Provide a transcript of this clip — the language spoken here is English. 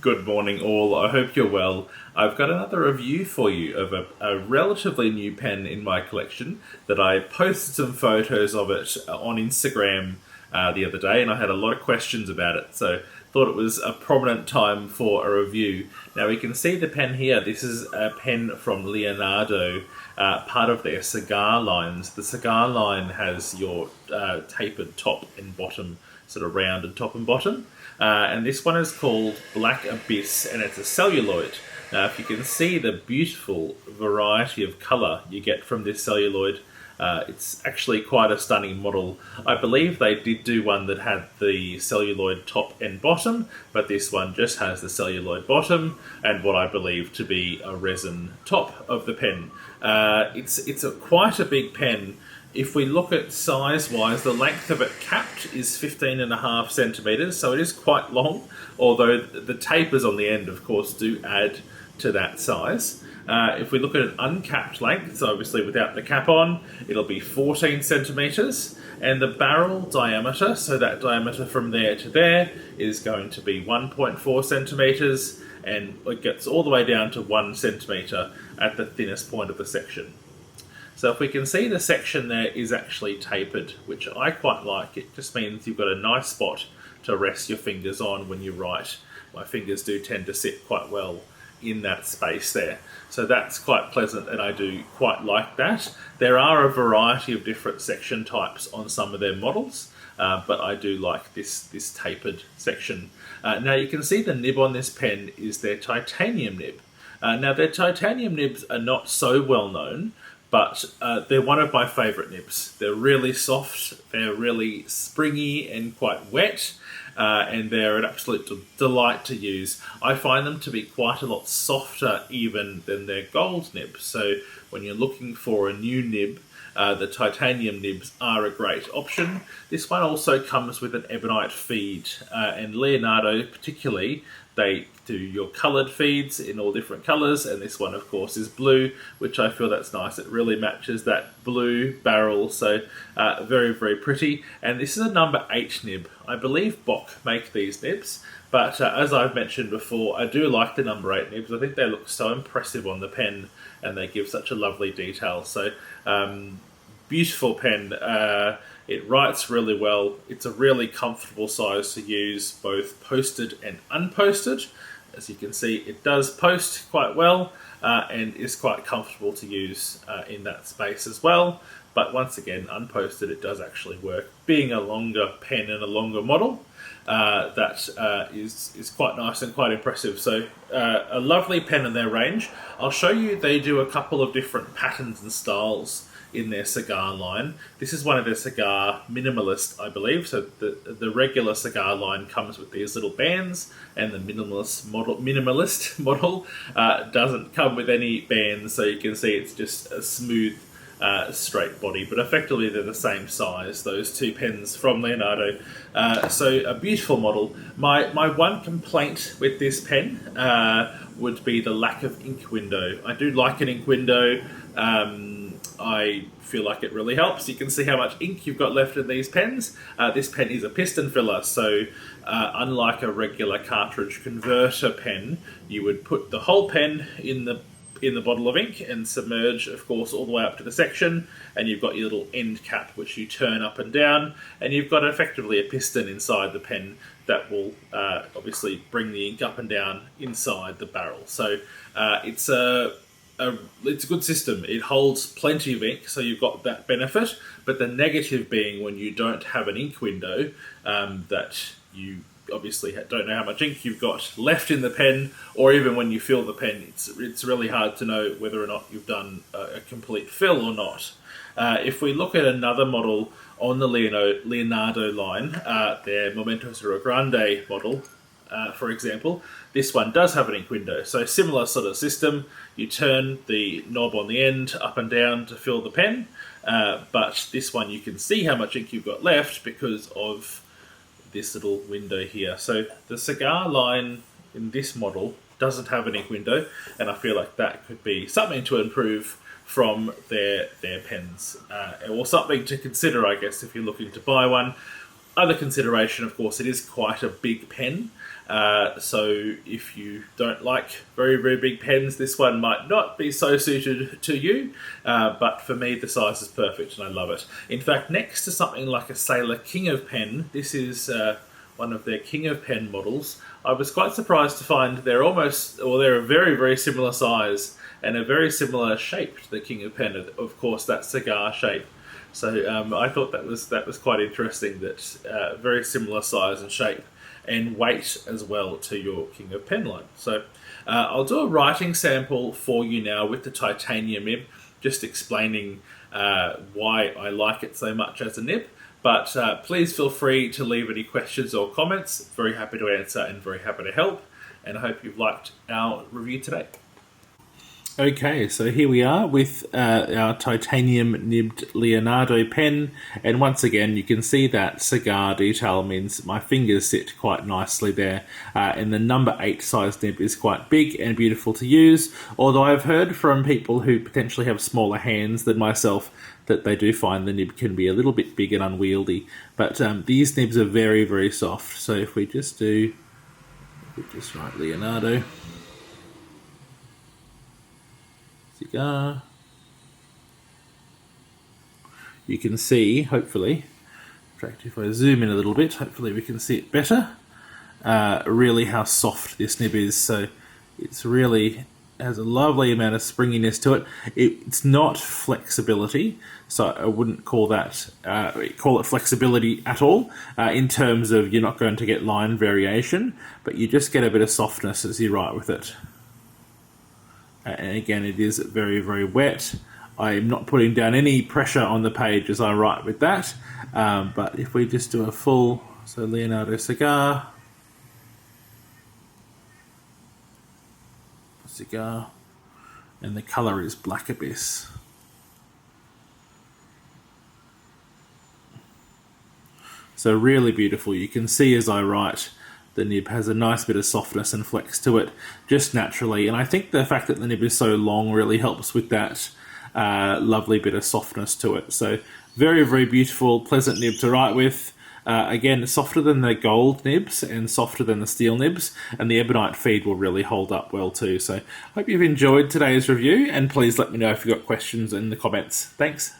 Good morning, all. I hope you're well. I've got another review for you of a relatively new pen in my collection that I posted some photos of it on Instagram the other day, and I had a lot of questions about it, so thought it was a prominent time for a review. Now we can see the pen here. This is a pen from Leonardo, part of their Cigar lines. The Cigar line has your tapered top and bottom, sort of rounded top and bottom. And this one is called Black Abyss, and it's a celluloid. Now, if you can see the beautiful variety of colour you get from this celluloid, it's actually quite a stunning model. I believe they did do one that had the celluloid top and bottom, but this one just has the celluloid bottom and what I believe to be a resin top of the pen. It's quite a big pen. If we look at size-wise, the length of it capped is 15.5 centimetres, so it is quite long, although the tapers on the end, of course, do add to that size. If we look at an uncapped length, so obviously without the cap on, it'll be 14 centimetres, and the barrel diameter, so that diameter from there to there, is going to be 1.4 centimetres, and it gets all the way down to 1 centimetre at the thinnest point of the section. So if we can see, the section there is actually tapered, which I quite like. It just means you've got a nice spot to rest your fingers on when you write. My fingers do tend to sit quite well in that space there. So that's quite pleasant, and I do quite like that. There are a variety of different section types on some of their models, but I do like this tapered section. Now you can see the nib on this pen is their titanium nib. Now their titanium nibs are not so well known, but they're one of my favourite nibs. They're really soft, they're really springy and quite wet, and they're an absolute delight to use. I find them to be quite a lot softer even than their gold nibs. So when you're looking for a new nib, the titanium nibs are a great option. This one also comes with an ebonite feed, and Leonardo particularly, they do your coloured feeds in all different colours, and this one of course is blue, which I feel that's nice. It really matches that blue barrel, so very, very pretty. And this is a number 8 nib. I believe Bock make these nibs, but as I've mentioned before, I do like the number 8 nibs. I think they look so impressive on the pen, and they give such a lovely detail. So beautiful pen. It writes really well. It's a really comfortable size to use, both posted and unposted. As you can see, it does post quite well and is quite comfortable to use in that space as well. But once again, unposted, it does actually work. Being a longer pen and a longer model, that is quite nice and quite impressive. So a lovely pen in their range. I'll show you, they do a couple of different patterns and styles in their Cigar line. This is one of their Cigar minimalist, I believe. So the regular Cigar line comes with these little bands, and the minimalist model doesn't come with any bands. So you can see it's just a smooth, straight body, but effectively they're the same size, those two pens from Leonardo. So a beautiful model. My one complaint with this pen would be the lack of ink window. I do like an ink window. I feel like it really helps. You can see how much ink you've got left in these pens. This pen is a piston filler, so unlike a regular cartridge converter pen, you would put the whole pen in the bottle of ink and submerge, of course, all the way up to the section, and you've got your little end cap which you turn up and down, and you've got effectively a piston inside the pen that will obviously bring the ink up and down inside the barrel. So it's a good system. It holds plenty of ink, so you've got that benefit, but the negative being when you don't have an ink window, that you obviously don't know how much ink you've got left in the pen, or even when you fill the pen, it's really hard to know whether or not you've done a complete fill or not. If we look at another model on the Leonardo line, their Momento Zero Grande model, for example, this one does have an ink window. So similar sort of system. You turn the knob on the end up and down to fill the pen, but this one you can see how much ink you've got left because of this little window here. So the Cigar line in this model doesn't have an ink window, and I feel like that could be something to improve from their pens, or something to consider, I guess, if you're looking to buy one. Other consideration, of course, it is quite a big pen. So if you don't like very, very big pens, this one might not be so suited to you. But for me, the size is perfect and I love it. In fact, next to something like a Sailor King of Pen, this is one of their King of Pen models. I was quite surprised to find they're a very, very similar size and a very similar shape to the King of Pen. Of course, that cigar shape. So I thought that was quite interesting. That very similar size and shape and weight as well to your King of Pen line. So I'll do a writing sample for you now with the titanium nib, just explaining why I like it so much as a nib. But please feel free to leave any questions or comments. Very happy to answer and very happy to help. And I hope you've liked our review today. Okay, so here we are with our titanium nibbed Leonardo pen, and once again you can see that cigar detail means my fingers sit quite nicely there, and the number 8 size nib is quite big and beautiful to use, although I've heard from people who potentially have smaller hands than myself that they do find the nib can be a little bit big and unwieldy, but these nibs are very, very soft. So if we just write Leonardo Cigar, you can see, hopefully, in fact if I zoom in a little bit, hopefully we can see it better, really how soft this nib is. So it's really has a lovely amount of springiness to it. It's not flexibility, so I wouldn't call it flexibility at all, in terms of you're not going to get line variation, but you just get a bit of softness as you write with it. And again, it is very, very wet. I'm not putting down any pressure on the page as I write with that. But if we just do a full, so Leonardo Cigar, and the colour is Black Abyss. So really beautiful. You can see as I write, the nib has a nice bit of softness and flex to it, just naturally. And I think the fact that the nib is so long really helps with that lovely bit of softness to it. So very, very beautiful, pleasant nib to write with. Again, softer than the gold nibs and softer than the steel nibs, and the ebonite feed will really hold up well too. So hope you've enjoyed today's review, and please let me know if you've got questions in the comments. Thanks.